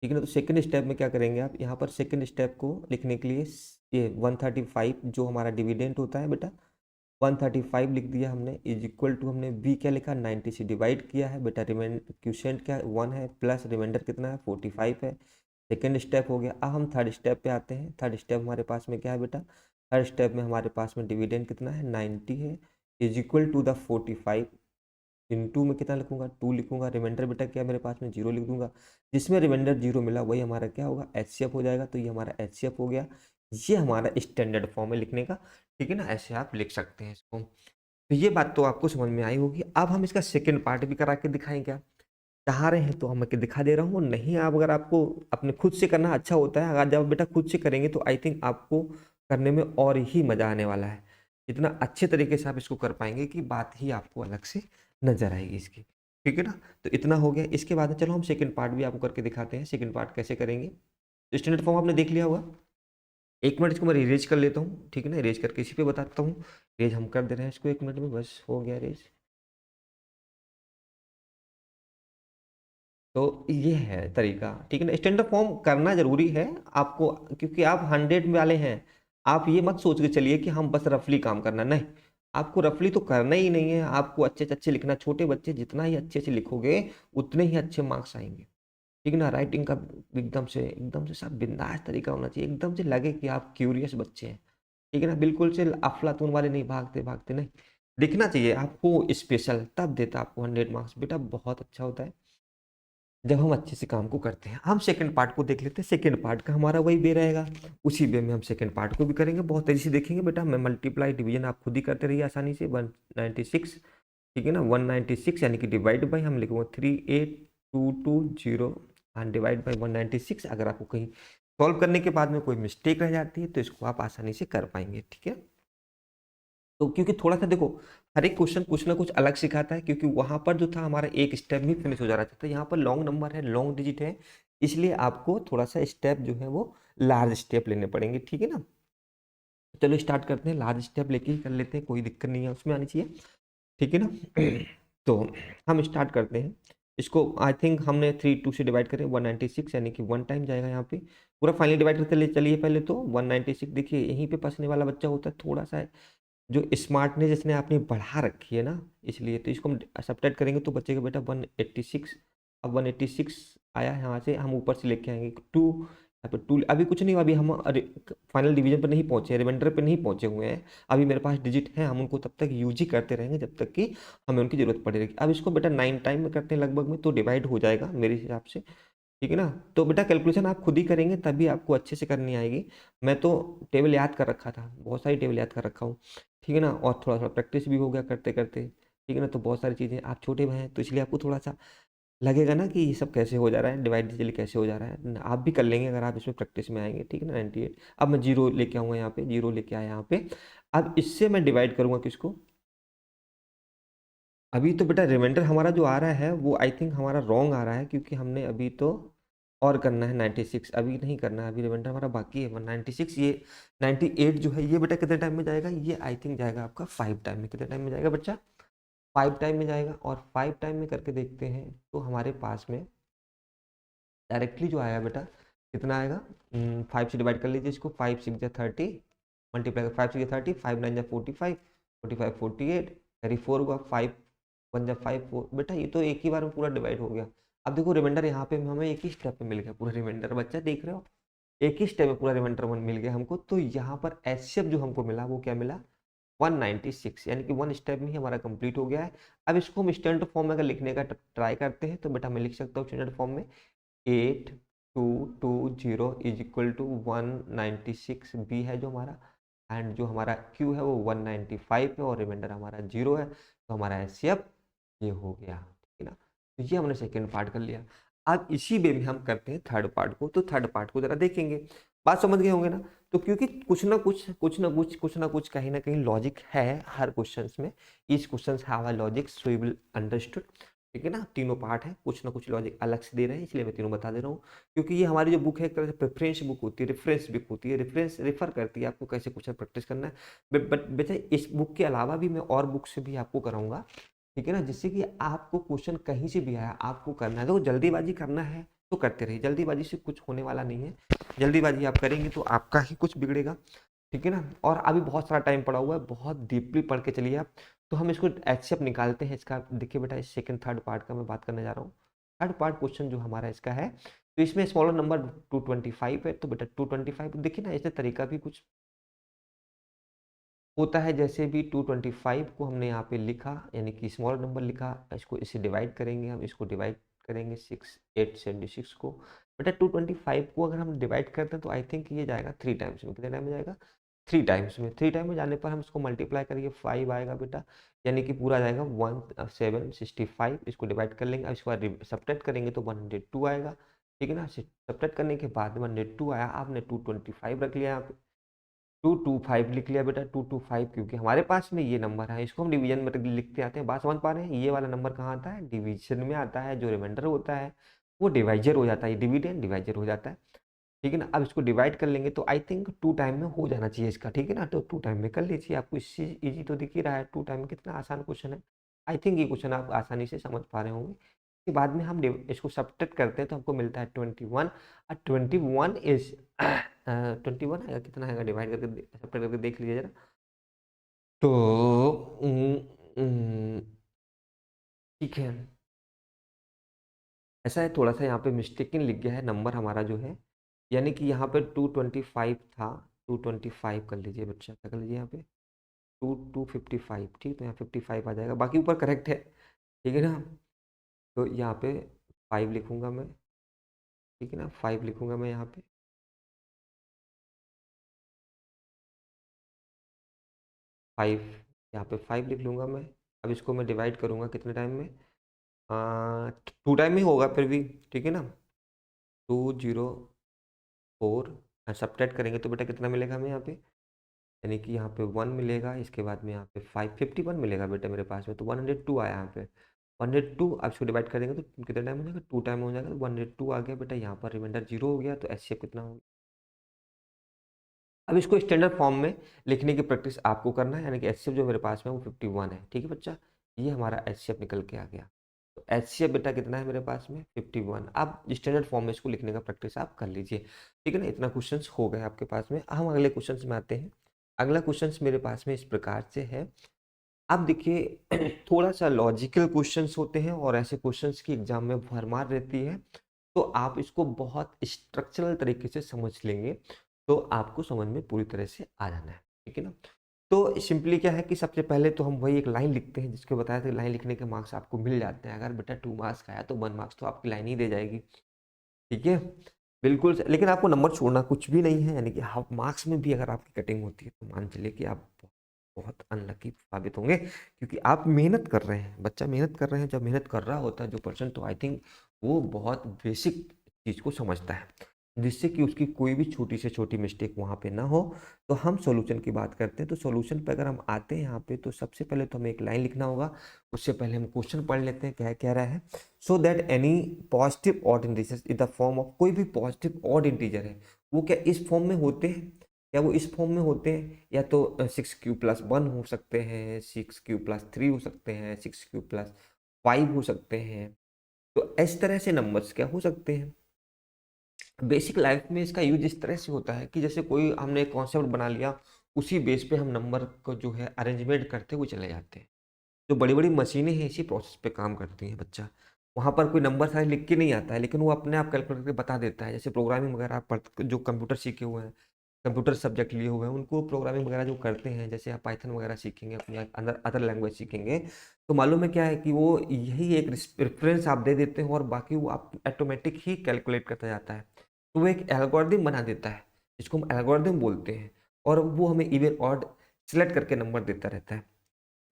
ठीक है ना। तो सेकंड स्टेप में क्या करेंगे आप, यहाँ पर सेकंड स्टेप को लिखने के लिए ये 135 जो हमारा डिविडेंट होता है बेटा 135 लिख दिया हमने, इज इक्वल टू हमने बी क्या लिखा 90 से डिवाइड किया है बेटा, रिमाइंड क्यूशेंट क्या 1 है, प्लस रिमाइंडर कितना है 45 है। सेकेंड स्टेप हो गया। अब हम थर्ड स्टेप पे आते हैं। थर्ड स्टेप हमारे पास में क्या है बेटा, थर्ड स्टेप में हमारे पास में डिविडेंड कितना है 90 है, is equal to the 45, into में कितना लिखूंगा 2 लिखूंगा, रिमाइंडर बेटा क्या मेरे पास में 0 लिख दूंगा, जिसमें रिमाइंडर 0 मिला वही हमारा क्या होगा एचसीएफ हो जाएगा। तो ये हमारा एचसीएफ हो गया, ये हमारा स्टैंडर्ड फॉर्म है लिखने का, ठीक है ना। ऐसे आप लिख सकते हैं इसको। तो ये बात तो आपको समझ में आई होगी। अब हम इसका सेकंड पार्ट भी करा के दिखाएं क्या, चाह रहे हैं तो हम दिखा दे रहा हूँ, नहीं आप अगर आपको अपने खुद से करना अच्छा होता है, अगर जब बेटा खुद से करेंगे तो आई थिंक आपको करने में और ही मजा आने वाला है, इतना अच्छे तरीके से आप इसको कर पाएंगे कि बात ही आपको अलग से नजर आएगी इसकी, ठीक है ना। तो इतना हो गया। इसके बाद चलो हम सेकंड पार्ट भी आपको करके दिखाते हैं, सेकंड पार्ट कैसे करेंगे। तो स्टैंडर्ड फॉर्म आपने देख लिया होगा, एक मिनट इसको मैं इरेज कर लेता हूँ, ठीक है ना, इरेज करके इसी पे बताता हूँ। इरेज हम कर दे रहे हैं इसको 1 मिनट में, बस हो गया इरेज। तो ये है तरीका, ठीक है ना। स्टैंडर्ड फॉर्म करना जरूरी है आपको, क्योंकि आप 100 वाले हैं। आप ये मत सोच के चलिए कि हम बस रफली काम करना, नहीं, आपको रफली तो करना ही नहीं है, आपको अच्छे से अच्छे लिखना। छोटे बच्चे जितना ही अच्छे से लिखोगे उतने ही अच्छे मार्क्स आएंगे, ठीक है ना। राइटिंग का एकदम से सब बिंदास तरीका होना चाहिए, एकदम से लगे कि आप क्यूरियस बच्चे हैं, ठीक है ना। बिल्कुल से अफलातून वाले नहीं, भागते भागते नहीं, लिखना चाहिए आपको स्पेशल, तब देता आपको 100 मार्क्स बेटा, बहुत अच्छा होता है। जब हम अच्छे से काम को करते हैं। हम सेकंड पार्ट को देख लेते हैं। सेकंड पार्ट का हमारा वही वे रहेगा, उसी वे में हम सेकंड पार्ट को भी करेंगे, बहुत तेजी से देखेंगे बेटा। मैं मल्टीप्लाई डिवीजन आप खुद ही करते रहिए आसानी से। 196, ठीक है ना, 196 यानी कि डिवाइड बाई हम लिखूंगा 38220 एंड डिवाइड बाई 196। अगर आपको कहीं सॉल्व करने के बाद में कोई मिस्टेक रह जाती है तो इसको आप आसानी से कर पाएंगे, ठीक है। तो क्योंकि थोड़ा सा देखो, हर एक क्वेश्चन कुछ ना कुछ अलग सिखाता है, क्योंकि वहां पर जो था हमारा एक स्टेप में फिनिश हो जा रहा था, तो यहाँ पर लॉन्ग नंबर है, लॉन्ग डिजिट है, इसलिए आपको थोड़ा सा स्टेप जो है वो लार्ज स्टेप लेने पड़ेंगे, ठीक है ना। चलो स्टार्ट करते हैं, लार्ज स्टेप लेके ही कर लेते हैं, कोई दिक्कत नहीं है उसमें आनी चाहिए, ठीक है ना। तो हम स्टार्ट करते हैं इसको। आई थिंक हमने 3 2 से डिवाइड करें 196, यानी कि 1 टाइम जाएगा यहाँ पे। पूरा फाइनली डिवाइड करते चलिए पहले तो 196। देखिए यहीं पे फंसने वाला बच्चा होता है थोड़ा सा, जो स्मार्टनेस जिसने आपने बढ़ा रखी है ना, इसलिए तो इसको हम सब्ट्रैक्ट करेंगे तो बचेगा बेटा 186। अब 186 आया, यहाँ से हम ऊपर से लेके आएंगे 2, यहाँ पे 2। अभी कुछ नहीं हुआ, अभी हम फाइनल डिवीजन पर नहीं पहुंचे, रिमाइंडर पे नहीं पहुंचे हुए हैं। अभी मेरे पास डिजिट है, हम उनको तब तक यूज ही करते रहेंगे जब तक कि हमें उनकी जरूरत पड़ेगी। अब इसको बेटा 9 टाइम में करते हैं लगभग में, तो डिवाइड हो जाएगा मेरे हिसाब से, ठीक है ना। तो बेटा कैलकुलेशन आप खुद ही करेंगे तभी आपको अच्छे से करनी आएगी। मैं तो टेबल याद कर रखा था, बहुत सारी टेबल याद कर रखा हूँ, ठीक है ना, और थोड़ा थोड़ा प्रैक्टिस भी हो गया करते करते, ठीक है ना। तो बहुत सारी चीज़ें, आप छोटे भाई हैं तो इसलिए आपको थोड़ा सा लगेगा ना कि ये सब कैसे हो जा रहा है, डिवाइड डिजिटली कैसे हो जा रहा है। आप भी कर लेंगे अगर आप इसमें प्रैक्टिस में आएंगे, ठीक है ना। 98, अब मैं जीरो लेके आऊँगा यहाँ पे, जीरो लेके आया यहाँ पे। अब इससे मैं डिवाइड करूँगा किसको। अभी तो बेटा रिमाइंडर हमारा जो आ रहा है वो आई थिंक हमारा रॉन्ग आ रहा है, क्योंकि हमने अभी तो और करना है 96, अभी नहीं करना है, अभी रिमाइंडर हमारा बाकी है 196। ये 98 जो है ये बेटा कितने टाइम में जाएगा, ये आई थिंक जाएगा आपका 5 टाइम में। कितने टाइम में जाएगा बच्चा, 5 टाइम में जाएगा। और 5 टाइम में करके देखते हैं तो हमारे पास में डायरेक्टली जो आएगा बेटा कितना आएगा, 5 से डिवाइड कर लीजिए इसको, 5 6 30, मल्टीप्लाई 5 6 30, 5 9 45, 45 48, कैरी 4 हुआ, 5 1 5 4। बेटा ये तो एक ही बार में पूरा डिवाइड हो गया। अब देखो रिमाइंडर यहाँ पे हमें एक ही स्टेप में मिल गया पूरा रिमाइंडर, बच्चा देख रहे हो, एक ही स्टेप में पूरा रिमाइंडर मिल गया हमको। तो यहाँ पर एचसीएफ जो हमको मिला वो क्या मिला, 196, यानी कि वन स्टेप में ही हमारा कंप्लीट हो गया है। अब इसको हम स्टैंडर्ड फॉर्म में अगर लिखने का ट्राई करते हैं तो बेटा मैं लिख सकता हूँ स्टैंडर्ड फॉर्म में 8220 इज इक्वल टू 196 बी है जो हमारा, एंड जो हमारा क्यू है वो 195 है, और रिमाइंडर हमारा 0 है। तो हमारा एचसीएफ ये हो गया, ठीक है ना। तो ये हमने सेकेंड पार्ट कर लिया। अब इसी वे में हम करते हैं थर्ड पार्ट को, तो थर्ड पार्ट को जरा देखेंगे। बात समझ गए होंगे ना। तो क्योंकि कुछ ना कुछ कहीं ना कहीं लॉजिक है हर क्वेश्चंस में। इस questions have a logic so you will understood, ठीक है ना। तीनों पार्ट है, कुछ ना कुछ लॉजिक अलग से दे रहे हैं, इसलिए मैं तीनों बता दे रहा हूँ। क्योंकि ये हमारी जो बुक है एक तरह से प्रेफरेंस बुक होती है, रेफरेंस बुक होती है, रेफरेंस रेफर करती है आपको कैसे क्वेश्चन प्रैक्टिस करना है। बट बेटा इस बुक के अलावा भी मैं और बुक से भी आपको कराऊंगा, ठीक है ना, जिससे कि आपको क्वेश्चन कहीं से भी आया आपको करना है। तो जल्दीबाजी करना है तो करते रहिए, जल्दीबाजी से कुछ होने वाला नहीं है। जल्दीबाजी आप करेंगे तो आपका ही कुछ बिगड़ेगा, ठीक है ना। और अभी बहुत सारा टाइम पड़ा हुआ है, बहुत डीपली पढ़ के चलिए आप। तो हम इसको एचसीएफ निकालते हैं इसका। देखिए बेटा इस सेकंड थर्ड पार्ट का मैं बात करने जा रहा हूँ। थर्ड पार्ट क्वेश्चन जो हमारा इसका है, तो इसमें स्मॉलर नंबर 225 है, तो बेटा 225 देखिए ना, इसने तरीका भी कुछ होता है। जैसे भी 225 को हमने यहाँ पे लिखा, यानी कि स्मॉल नंबर लिखा, इसको इसे डिवाइड करेंगे, हम इसको डिवाइड करेंगे 6 8 76 को। बेटा 225 को अगर हम डिवाइड करते हैं तो आई थिंक ये जाएगा 3 टाइम्स में। कितने टाइम में जाएगा, 3 टाइम्स में। 3 टाइम में जाने पर हम इसको मल्टीप्लाई करेंगे 5 आएगा बेटा, यानी कि पूरा जाएगा 1765। इसको डिवाइड कर लेंगे, अब इसके बाद सब्ट्रैक्ट करेंगे तो 102 आएगा, ठीक है ना। सब्ट्रैक्ट करने के बाद 102 आया, आपने 225 रख लिया यहाँ पे, 225 लिख लिया बेटा। 225 क्योंकि हमारे पास में ये नंबर है, इसको हम डिवीजन में लिखते आते हैं। बात समझ पा रहे हैं, ये वाला नंबर कहाँ आता है, डिवीजन में आता है। जो रिमाइंडर होता है वो डिवाइजर हो जाता है, डिविडेंड डिवाइजर हो जाता है, ठीक है ना। अब इसको डिवाइड कर लेंगे तो आई थिंक 2 टाइम में हो जाना चाहिए इसका, ठीक है ना। तो 2 टाइम में कर लीजिए, आपको इससे ईजी तो दिख ही रहा है 2 टाइम में कितना आसान क्वेश्चन है। आई थिंक ये क्वेश्चन आप आसानी से समझ पा रहे होंगे। इसके बाद में हम इसको सब्ट्रैक्ट करते हैं तो हमको मिलता है 21। और 21 इज 21 आएगा, कितना आएगा डिवाइड करके सब्ट्रैक्ट करके देख लीजिए जरा। तो ठीक है, ऐसा है थोड़ा सा यहाँ पे मिस्टेकन लिख गया है नंबर हमारा जो है, यानी कि यहाँ पे 225 था, 225 कर लीजिए बच्चा, क्या कर लीजिए यहाँ पे 255, ठीक, तो यहाँ 55 आ जाएगा, बाकी ऊपर करेक्ट है, ठीक है ना। तो यहाँ पे 5 लिखूंगा मैं, ठीक है ना, 5 लिखूंगा मैं यहाँ पे, 5, यहाँ पे 5 लिख लूंगा मैं। अब इसको मैं डिवाइड करूंगा कितने टाइम में, 2 टाइम ही होगा फिर भी, ठीक है ना, 204, सब्ट्रैक्ट करेंगे तो बेटा कितना मिलेगा हमें यहाँ पे, यानी कि यहाँ पे 1 मिलेगा, इसके बाद में यहाँ पे 551 मिलेगा बेटा मेरे पास में, तो 102 आया यहाँ पे, 102। अब इसको डिवाइड कर देंगे तो कितना टाइम हो जाएगा, 2 टाइम हो जाएगा, तो 102 आ गया बेटा, यहाँ पर रिमाइंडर 0 हो गया, तो एचसीएफ कितना हो गया। अब इसको स्टैंडर्ड फॉर्म में लिखने की प्रैक्टिस आपको करना है, यानी कि एचसीएफ जो मेरे पास में वो 51 है, ठीक है बच्चा, ये हमारा एचसीएफ निकल के आ गया। तो एचसीएफ बेटा कितना है मेरे पास में, 51। अब स्टैंडर्ड फॉर्म में इसको लिखने का प्रैक्टिस आप कर लीजिए, ठीक है ना, इतना क्वेश्चन हो गए आपके पास में। हम अगले क्वेश्चन में आते हैं। अगला क्वेश्चन मेरे पास में इस प्रकार से है। अब देखिए थोड़ा सा लॉजिकल क्वेश्चंस होते हैं और ऐसे क्वेश्चंस की एग्जाम में भरमार रहती है, तो आप इसको बहुत स्ट्रक्चरल तरीके से समझ लेंगे तो आपको समझ में पूरी तरह से आ जाना है, ठीक है ना। तो सिंपली क्या है कि सबसे पहले तो हम वही एक लाइन लिखते हैं, जिसके बताया था लाइन लिखने के मार्क्स आपको मिल जाते हैं। अगर बेटा 2 मार्क्स का आया तो 1 मार्क्स तो आपकी लाइन ही दे जाएगी, ठीक है, बिल्कुल। लेकिन आपको नंबर छोड़ना कुछ भी नहीं है, यानी कि हाफ मार्क्स में भी अगर आपकी कटिंग होती है तो मान चलिए कि आप बहुत अनलकी साबित होंगे, क्योंकि आप मेहनत कर रहे हैं, बच्चा मेहनत कर रहे हैं। जब मेहनत कर रहा होता है जो पर्सन, तो आई थिंक वो बहुत बेसिक चीज़ को समझता है, जिससे कि उसकी कोई भी छोटी से छोटी मिस्टेक वहाँ पे ना हो। तो हम सॉल्यूशन की बात करते हैं, तो सॉल्यूशन पे अगर हम आते हैं यहाँ पे, तो सबसे पहले तो हमें एक लाइन लिखना होगा। उससे पहले हम क्वेश्चन पढ़ लेते हैं क्या कह रहा है। So that any positive odd integer in the form of, कोई भी पॉजिटिव ऑड इंटीजर है वो क्या इस फॉर्म में होते हैं, या वो इस फॉर्म में होते हैं, या तो 6q+1 हो सकते हैं, 6q+3 हो सकते हैं, 6q+5 हो सकते हैं। तो इस तरह से नंबर्स क्या हो सकते हैं। बेसिक लाइफ में इसका यूज इस तरह से होता है कि जैसे कोई हमने एक कॉन्सेप्ट बना लिया, उसी बेस पे हम नंबर को जो है अरेंजमेंट करते हुए चले जाते हैं। जो बड़ी बड़ी मशीनें हैं इसी प्रोसेस पे काम करती हैं बच्चा। वहाँ पर कोई नंबर सारे लिख के नहीं आता है, लेकिन वो अपने आप कैलकुलेट करके बता देता है। जैसे प्रोग्रामिंग वगैरह आप जो कंप्यूटर सीखे हुए हैं, कंप्यूटर सब्जेक्ट लिए हुए हैं, उनको प्रोग्रामिंग वगैरह जो करते हैं, जैसे आप पाइथन वगैरह सीखेंगे, अपने अंदर अदर लैंग्वेज सीखेंगे, तो मालूम है क्या है कि वो यही एक रेफरेंस आप दे देते हैं और बाकी वो आप ऑटोमेटिक ही कैलकुलेट करता जाता है। तो वो एक एल्गोरिदम बना देता है, जिसको हम एल्गोरिदम बोलते हैं, और वो हमें इवन ऑड सिलेक्ट करके नंबर देता रहता है,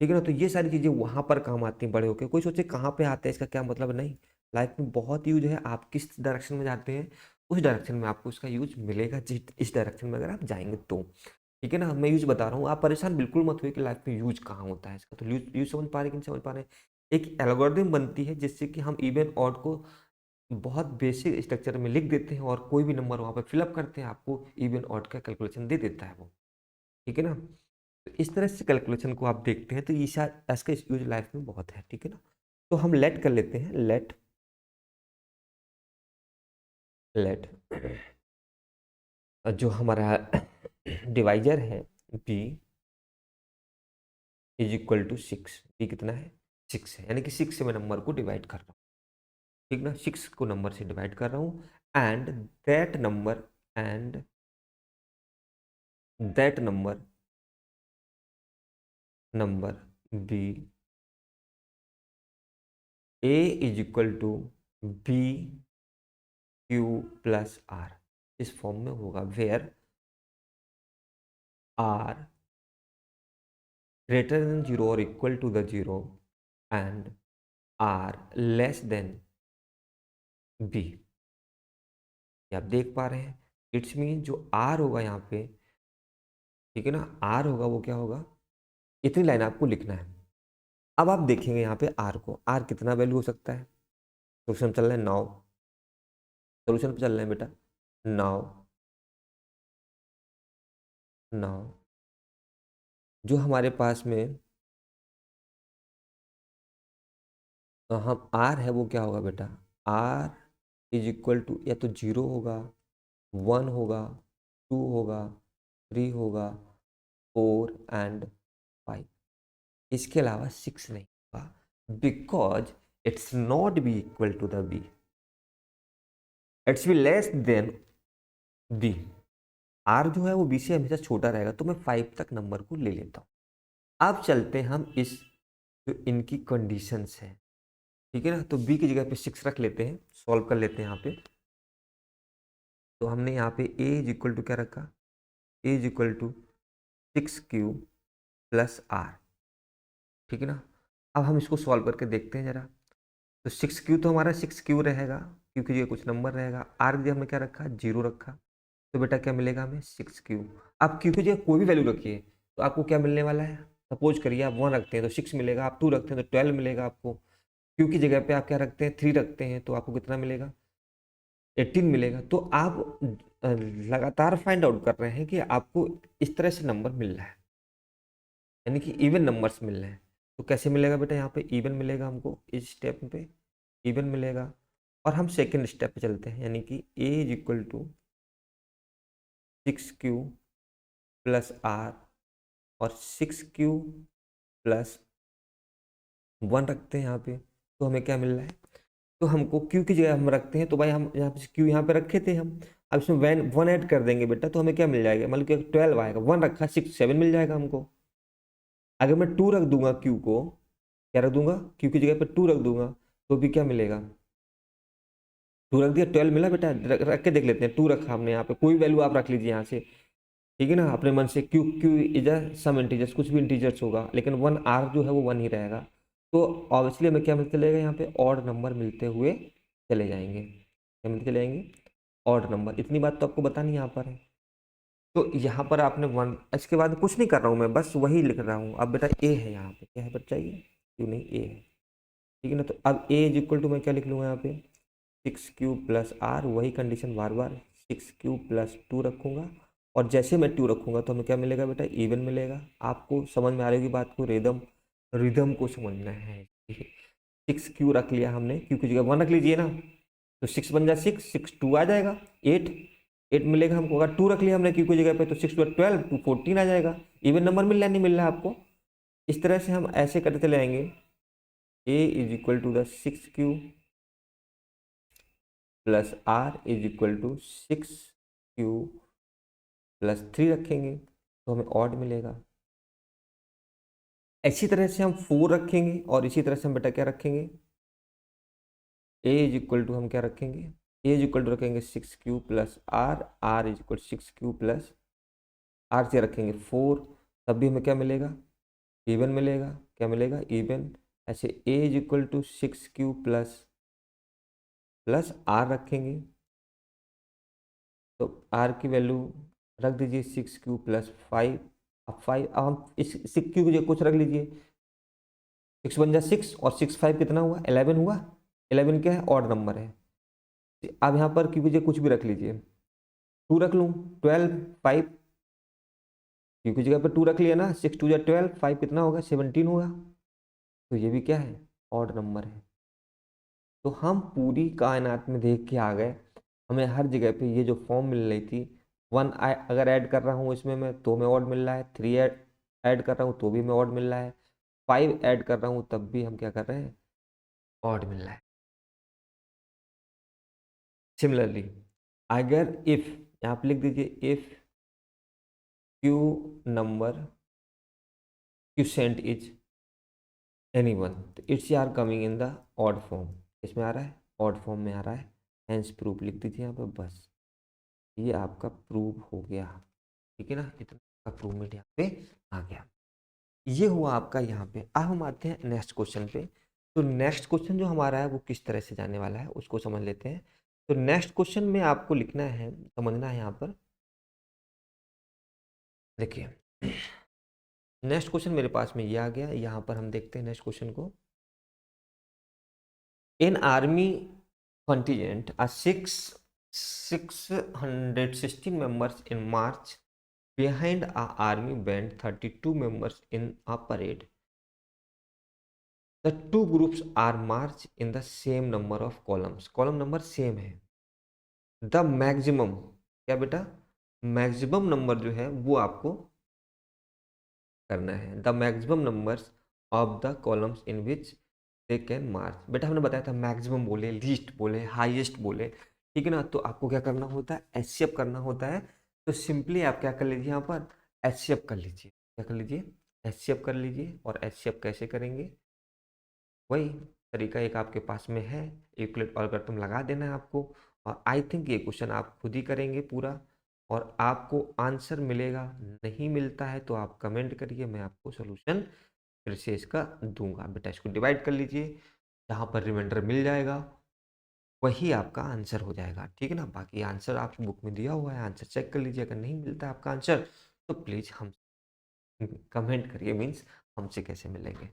ठीक है ना। तो ये सारी चीज़ें वहाँ पर काम आती हैं बड़े होकर। कोई सोचे कहाँ पे आते हैं, इसका क्या मतलब, नहीं, लाइफ में बहुत यूज है। आप किस डायरेक्शन में जाते हैं, उस डायरेक्शन में आपको इसका यूज मिलेगा, जिस इस डायरेक्शन में अगर आप जाएंगे तो, ठीक है ना। मैं यूज बता रहा हूँ, आप परेशान बिल्कुल मत हुए कि लाइफ में यूज कहाँ होता है इसका। तो यूज समझ पा रहे कि नहीं समझ पा रहे हैं। एक एल्गोरिदम बनती है जिससे कि हम इवन ऑड को बहुत बेसिक स्ट्रक्चर में लिख देते हैं, और कोई भी नंबर वहाँ पर फिलअप करते हैं, आपको इवन ऑड का कैलकुलेशन दे देता है वो, ठीक है ना। तो इस तरह से कैलकुलेशन को आप देखते हैं, तो ये शायद इसका यूज लाइफ में बहुत है, ठीक है ना। तो हम लेट कर लेते हैं, लेट लेट जो हमारा डिवाइजर है b = 6, b कितना है, 6 है, यानी कि 6 से मैं नंबर को डिवाइड कर रहा हूँ, ठीक ना, 6 को नंबर से डिवाइड कर रहा हूँ। And that number and that number b a = b/q+r, इस फॉर्म में होगा, where r greater than 0 or equal to the 0 and r less than b। ये आप देख पा रहे हैं, इट्स मीन जो r होगा यहाँ पे, ठीक है ना, r होगा वो क्या होगा, इतनी लाइन आपको लिखना है। अब आप देखेंगे यहाँ पे r को, r कितना वैल्यू हो सकता है। सोल्यूशन चल रहा है 9, सोल्यूशन पे चल रहे हैं बेटा 9, 9। जो हमारे पास में हम r है वो क्या होगा बेटा, r या तो 0 होगा, 1 होगा, 2 होगा, 3 होगा, 4 एंड 5। इसके अलावा 6 नहीं होगा, because it's not be equal to the B, it's be less than B. R जो है वो बी से हमेशा छोटा रहेगा, तो मैं 5 तक नंबर को ले लेता हूँ। अब चलते हैं हम इस जो इनकी कंडीशंस है, ठीक है ना। तो b की जगह पे 6 रख लेते हैं, सॉल्व कर लेते हैं यहाँ पे। तो हमने यहाँ पे a इज इक्वल टू क्या रखा, a is equal to 6q plus r। ठीक है ना। अब हम इसको सॉल्व करके देखते हैं जरा। तो 6q तो हमारा 6q रहेगा, क्योंकि ये कुछ नंबर रहेगा। r की जगह हमने क्या रखा, 0 रखा। तो बेटा क्या मिलेगा हमें, 6q। आप q की जगह कोई भी वैल्यू रखिए तो आपको क्या मिलने वाला है। सपोज करिए आप 1 रखते हैं तो 6 मिलेगा, आप 2 रखते हैं तो 12 मिलेगा आपको। q की जगह पे आप क्या रखते हैं, 3 रखते हैं तो आपको कितना मिलेगा, 18 मिलेगा। तो आप लगातार फाइंड आउट कर रहे हैं कि आपको इस तरह से नंबर मिल रहा है, यानी कि इवन नंबर्स मिल रहे हैं। तो कैसे मिलेगा बेटा, यहाँ पे इवन मिलेगा हमको, इस स्टेप पे इवन मिलेगा। और हम सेकेंड स्टेप पे चलते हैं, यानी कि a is equal to 6q plus r और 6q प्लस 1 रखते हैं यहाँ पे। तो हमें क्या मिल रहा है, तो हमको q की जगह हम रखते हैं, तो भाई हम यहाँ पे q यहाँ पे रखे थे हम। अब इसमें वन ऐड कर देंगे बेटा, तो हमें क्या मिल जाएगा, मतलब कि 12 आएगा। 1 रखा, 6 7 मिल जाएगा हमको। अगर मैं 2 रख दूंगा q को, क्या रख दूंगा, q की जगह पे 2 रख दूंगा, तो भी क्या मिलेगा, 2 रख दिया, 12 मिला बेटा। रख के देख लेते हैं। 2 रखा हमने यहाँ पे, कोई वैल्यू आप रख लीजिए यहाँ से, ठीक है ना, अपने मन से। Q is a some integers, कुछ भी इंटीजर्स होगा, लेकिन 1r जो है वो 1 ही रहेगा। तो ऑब्वियसली हमें क्या मिलते चलेगा, यहाँ पे ऑड नंबर मिलते हुए चले जाएंगे। क्या मिलते चले जाएंगे, ऑड नंबर। इतनी बात तो आपको बतानी यहाँ पर है। तो यहाँ पर आपने 1, इसके बाद कुछ नहीं कर रहा हूँ मैं, बस वही लिख रहा हूँ। अब बेटा ए है यहाँ पे, क्या है बच्चा, ये क्यों नहीं, ए है। ठीक है ना। तो अब ए इज इक्वल टू मैं क्या लिख लूँगा यहाँ पे, 6q प्लस r, वही कंडीशन बार बार, 6q प्लस 2 रखूँगा। और जैसे मैं 2 रखूँगा तो हमें क्या मिलेगा बेटा, इवन मिलेगा। आपको समझ में आ रही होगी बात को, रिदम रिदम को समझना है। 6q रख लिया हमने, q की जगह 1 रख लीजिए ना, तो 6 बन जाए 6, 6 2 आ जाएगा, 8 8 मिलेगा हमको। अगर 2 रख लिया हमने q की जगह पे, तो 6 2 12, 2 14 आ जाएगा। इवन नंबर मिल रहा है, नहीं मिल रहा है आपको। इस तरह से हम ऐसे करते चले आएंगे। a is equal to the 6q plus r is equal to 6q plus 3 रखेंगे, तो हमें ऑड मिलेगा। इसी तरह से हम 4 रखेंगे, और इसी तरह से हम बेटा क्या रखेंगे, a इज इक्वल टू हम क्या रखेंगे, a इज इक्वल टू रखेंगे 6q plus r, r is equal 6q plus r से रखेंगे 4, तब भी हमें क्या मिलेगा, इवन मिलेगा। क्या मिलेगा, इवन। ऐसे a is equal to 6q plus plus r रखेंगे, तो r की वैल्यू रख दीजिए 6q प्लस 5। अब 5, अब हम इस 6q की जगह कुछ रख लीजिए, 6 बन जाए 6, और 6 5 कितना हुआ, 11 हुआ। 11 क्या है, ऑड नंबर है। अब यहाँ पर क्यू की जगह कुछ भी रख लीजिए, 2 रख लूँ, 12 5, क्यू की जगह पर 2 रख लिया ना, 6 2 12, 5 कितना होगा, 17 होगा। तो ये भी क्या है, ऑड नंबर है। तो हम पूरी कायनात में देख के आ गए, हमें हर जगह पे ये जो फॉर्म मिल रही थी, 1 अगर ऐड कर रहा हूँ इसमें मैं, तो हमें ऑड मिल रहा है। 3 ऐड कर रहा हूँ तो भी हमें ऑड मिल रहा है। 5 ऐड कर रहा हूँ तब भी हम क्या कर रहे हैं, ऑड मिल रहा है। सिमिलरली अगर इफ, यहाँ पे लिख दीजिए, if Q number quotient is anyone, तो it's R coming in the odd form. इसमें आ रहा है, ऑड फॉर्म में आ रहा है, हेंस प्रूफ लिख दीजिए यहाँ पे। बस ये आपका प्रूव हो गया। ठीक है ना, इतना का प्रूवमेंट यहाँ पे आ गया। ये हुआ आपका यहाँ पे। अब हम आते हैं नेक्स्ट क्वेश्चन पे। तो नेक्स्ट क्वेश्चन जो हमारा है वो किस तरह से जाने वाला है उसको समझ लेते हैं। तो नेक्स्ट क्वेश्चन में आपको लिखना है, समझना है यहाँ पर। देखिए नेक्स्ट क्वेश्चन मेरे पास में ये आ गया। यहाँ पर हम देखते हैं नेक्स्ट क्वेश्चन को। इन army contingent a 616 members in march behind a army band 32 members in a parade. The two groups are marched in the same number of columns. Column number same है। द मैक्सिमम, क्या बेटा, maximum number जो है वो आपको करना है। The maximum numbers of the columns in which they can march. बेटा हमने बताया था मैक्सिमम बोले, लीस्ट बोले, हाईएस्ट बोले, ठीक है ना। तो आपको क्या करना होता है, एचसीएफ करना होता है। तो सिंपली आप क्या कर लीजिए, यहाँ पर एचसीएफ कर लीजिए। क्या कर लीजिए, एचसीएफ कर लीजिए। और एचसीएफ कैसे करेंगे, वही तरीका एक आपके पास में है, यूक्लिड एल्गोरिथम लगा देना है आपको, और आई थिंक ये क्वेश्चन आप खुद ही करेंगे पूरा, और आपको आंसर मिलेगा। नहीं मिलता है तो आप कमेंट करिए, मैं आपको सोल्यूशन फिर से इसका दूंगा। बेटा इसको डिवाइड कर लीजिए, जहाँ पर रिमाइंडर मिल जाएगा वही आपका आंसर हो जाएगा, ठीक है ना। बाकी आंसर आपकी बुक में दिया हुआ है, आंसर चेक कर लीजिए। अगर नहीं मिलता है आपका आंसर तो प्लीज़ हम कमेंट करिए, मीन्स हमसे कैसे मिलेंगे।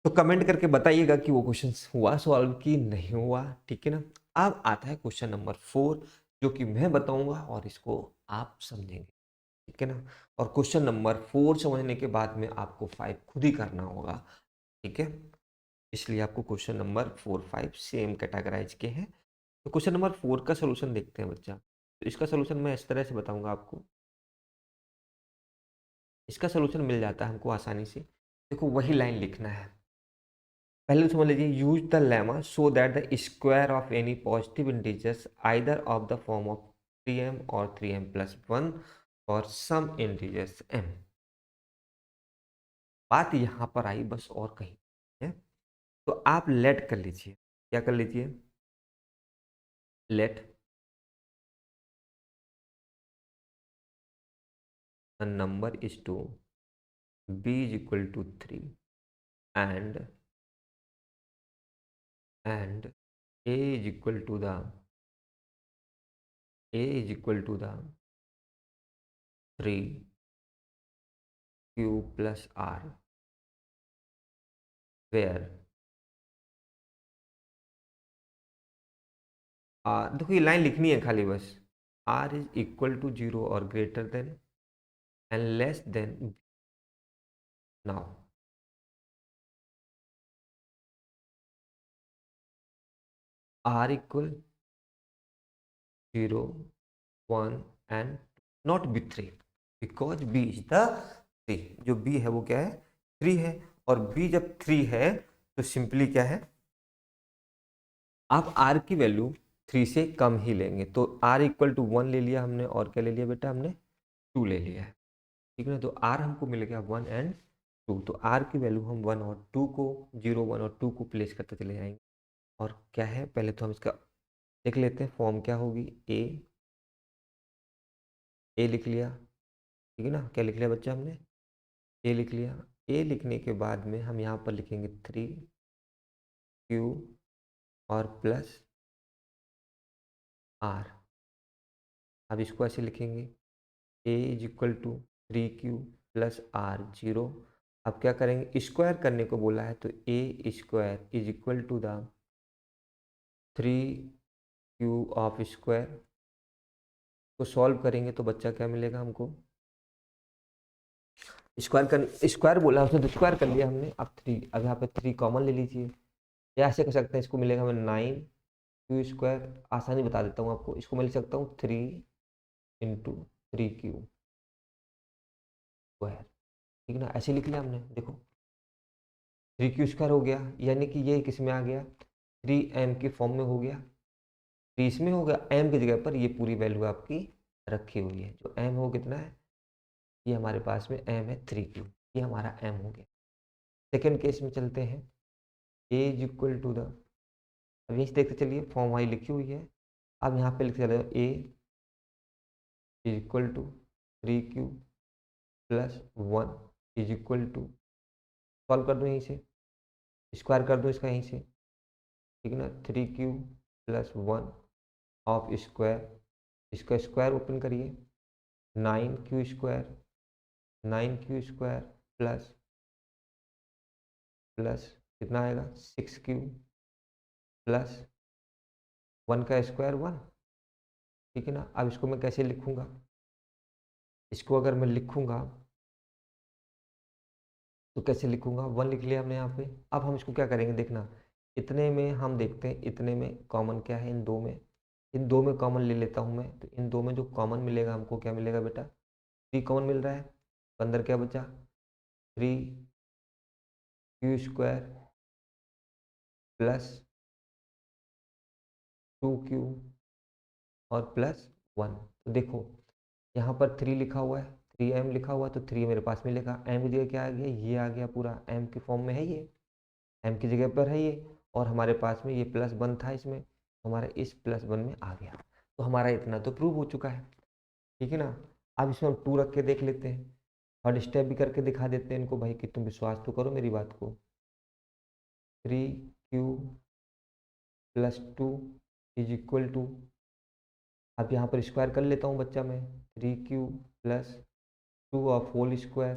तो कमेंट करके बताइएगा कि वो क्वेश्चन हुआ सॉल्व कि नहीं हुआ, ठीक है ना। अब आता है क्वेश्चन नंबर 4, जो कि मैं बताऊंगा और इसको आप समझेंगे, ठीक है ना। और क्वेश्चन नंबर 4 समझने के बाद में आपको 5 खुद ही करना होगा, ठीक है। इसलिए आपको क्वेश्चन नंबर 4 5 सेम कैटेगराइज के हैं। तो क्वेश्चन नंबर 4 का सोल्यूशन देखते हैं बच्चा। तो इसका सोल्यूशन मैं इस तरह से बताऊंगा आपको, इसका सोल्यूशन मिल जाता है हमको आसानी से। देखो वही लाइन लिखना है। पहले तो समझ लीजिए, use the lemma so that the square of any positive integers either of the form of 3m और 3m+1 और सम इंटीजर्स m। बात यहाँ पर आई बस, और कहीं है। तो आप लेट कर लीजिए, क्या कर लीजिए, let the number is two b is equal to 3 and a is equal to the a is equal to the 3q plus r, where देखो ये लाइन लिखनी है खाली बस, r इज इक्वल टू 0 और greater than and less then. Now r equal 0 1 and not be 3, because b is the 3। जो b है वो क्या है, 3 है, और b जब 3 है तो सिंपली क्या है, आप r की वैल्यू 3 से कम ही लेंगे। तो r इक्वल टू 1 ले लिया हमने, और क्या ले लिया बेटा हमने, 2 ले लिया है, ठीक है ना। तो r हमको मिल गया 1 एंड 2। तो r की वैल्यू हम 1 और 2 को, 0 1 और 2 को प्लेस करते चले जाएंगे। और क्या है, पहले तो हम इसका देख लेते हैं फॉर्म क्या होगी। ए लिख लिया, ठीक है ना। क्या लिख लिया बच्चा हमने, ए लिख लिया। ए लिखने के बाद में हम यहाँ पर लिखेंगे 3q और प्लस r। अब इसको ऐसे लिखेंगे, a is equal to 3q plus r 0। अब क्या करेंगे, स्क्वायर करने को बोला है, तो a square is equal to the 3q of square को सॉल्व करेंगे तो बच्चा क्या मिलेगा हमको, स्क्वायर बोला उसने तो स्क्वायर कर लिया हमने। अब 3, अब यहाँ पे 3 कॉमन ले लीजिए, या ऐसे कर सकते हैं, इसको मिलेगा हमें 9q स्क्वायर। आसानी बता देता हूँ आपको, इसको मैं लिख सकता हूँ 3 इंटू 3q स्क्वायर, ठीक है ना। ऐसे लिख लिया हमने, देखो 3q स्क्वायर हो गया, यानी कि ये किस में आ गया, 3m के फॉर्म में हो गया। 30 में हो गया, m की जगह पर ये पूरी वैल्यू आपकी रखी हुई है। जो m हो कितना है, ये हमारे पास में m है 3q, ये हमारा m हो गया। सेकेंड केस में चलते हैं, a is equal to the, अब यही देखते चलिए फॉर्म वाई लिखी हुई है। अब यहाँ पे लिख चले a is equal to 3q plus 1 is equal to, solve कर दूँ यहीं से, स्क्वायर कर दूँ इसका यहीं से, ठीक है ना। 3q प्लस 1 ऑफ स्क्वायर, इसका स्क्वायर ओपन करिए, 9q square, 9q square plus plus कितना आएगा 6q प्लस 1 का स्क्वायर 1, ठीक है ना। अब इसको मैं कैसे लिखूंगा, इसको अगर मैं लिखूंगा तो कैसे लिखूंगा, 1 लिख लिया हमने यहाँ पे। अब हम इसको क्या करेंगे देखना, इतने में हम देखते हैं इतने में कॉमन क्या है, इन दो में, इन दो में कॉमन ले लेता हूँ मैं। तो इन दो में जो कॉमन मिलेगा हमको, क्या मिलेगा बेटा, 3 कॉमन मिल रहा है, तो अंदर क्या बचा, 3q स्क्वायर प्लस 2q और प्लस 1। तो देखो यहाँ पर 3 लिखा हुआ है, 3m लिखा हुआ है, तो 3 मेरे पास मिलेगा, m की जगह क्या आ गया, ये आ गया, पूरा m के फॉर्म में है ये। m की जगह पर है ये, और हमारे पास में ये +1 था इसमें, हमारा इस +1 में आ गया। तो हमारा इतना तो प्रूव हो चुका है, ठीक है ना। अब इसमें हम 2 रख के देख लेते हैं, थर्ड स्टेप भी करके दिखा देते हैं इनको भाई, कि तुम विश्वास तो करो मेरी बात को। 3q + 2 = अब यहाँ पर स्क्वायर कर लेता हूँ बच्चा मैं, 3q + 2 ऑफ होल स्क्वायर,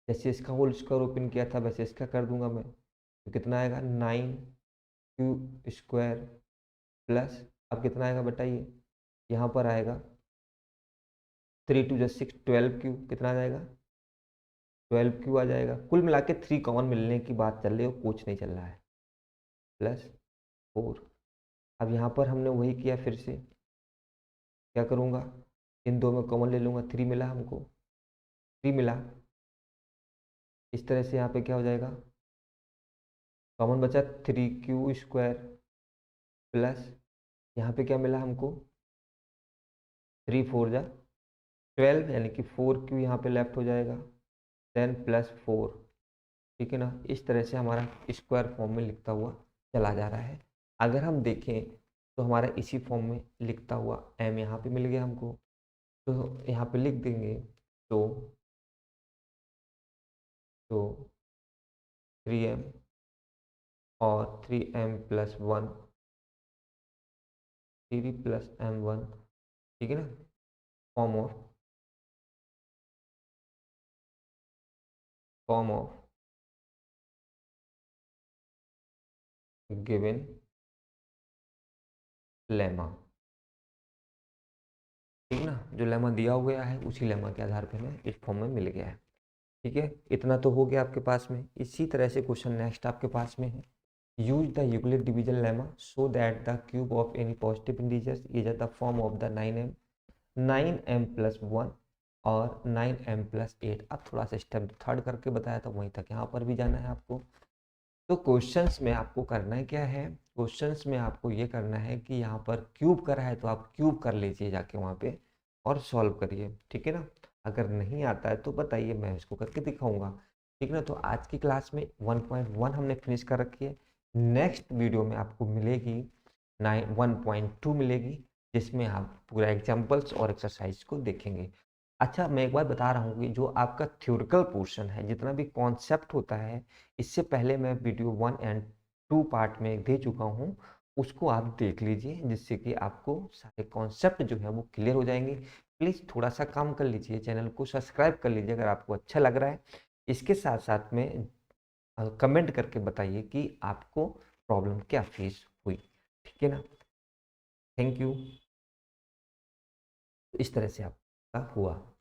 जैसे इसका होल स्क्वायर ओपन किया था वैसे इसका कर दूंगा मैं, तो कितना आएगा 9q² प्लस, अब कितना आएगा बताइए, यहाँ पर आएगा 3 2 6 12q, कितना आ जाएगा 12q आ जाएगा। कुल मिला के 3 कॉमन मिलने की बात चल रही है, कुछ नहीं चल रहा है, +4। अब यहाँ पर हमने वही किया, फिर से क्या करूँगा, इन दो में कॉमन ले लूँगा, 3 मिला हमको, 3 मिला, इस तरह से यहाँ पे क्या हो जाएगा, कॉमन बचा 3q² प्लस, यहाँ पे क्या मिला हमको 3 4 जा 12, यानी कि 4q यहाँ पे लेफ्ट हो जाएगा, 10 + 4, ठीक है ना। इस तरह से हमारा स्क्वायर फॉर्म में लिखता हुआ चला जा रहा है। अगर हम देखें तो हमारा इसी फॉर्म में लिखता हुआ m यहाँ पे मिल गया हमको, तो यहाँ पे लिख देंगे, तो 3m और 3m + 1, 3 + m1, ठीक है ना, फॉर्म ऑफ गिवन लेमा, ठीक है ना। जो लेमा दिया हुआ है उसी लेमा के आधार पर हमें इस फॉर्म में मिल गया है, ठीक है। इतना तो हो गया आपके पास में। इसी तरह से क्वेश्चन नेक्स्ट आपके पास में है, use the Euclid division lemma so that the cube of any positive integers is the form of the 9m + 1 और 9m + 8। अब थोड़ा सा स्टेप थर्ड करके बताया था वहीं तक यहाँ पर भी जाना है आपको। तो क्वेश्चंस में आपको करना है क्या है, क्वेश्चंस में आपको ये करना है कि यहाँ पर क्यूब करा है तो आप क्यूब कर लीजिए जाके वहाँ पे और सॉल्व करिए, ठीक है ना। अगर नहीं आता है तो बताइए, मैं इसको करके दिखाऊंगा, ठीक है ना। तो आज की क्लास में 1.1 हमने फिनिश कर रखी है। नेक्स्ट वीडियो में आपको मिलेगी 1.2 मिलेगी, जिसमें आप पूरा एग्जाम्पल्स और एक्सरसाइज को देखेंगे। अच्छा, मैं एक बात बता रहा हूँ कि जो आपका थ्योरिकल पोर्शन है, जितना भी कॉन्सेप्ट होता है, इससे पहले मैं वीडियो 1 और 2 पार्ट में दे चुका हूँ, उसको आप देख लीजिए, जिससे कि आपको सारे कॉन्सेप्ट जो है वो क्लियर हो जाएंगे। प्लीज़ थोड़ा सा काम कर लीजिए, चैनल को सब्सक्राइब कर लीजिए अगर आपको अच्छा लग रहा है। इसके साथ साथ में कमेंट करके बताइए कि आपको प्रॉब्लम क्या फेस हुई, ठीक है ना। Thank you. इस तरह से आपका हुआ।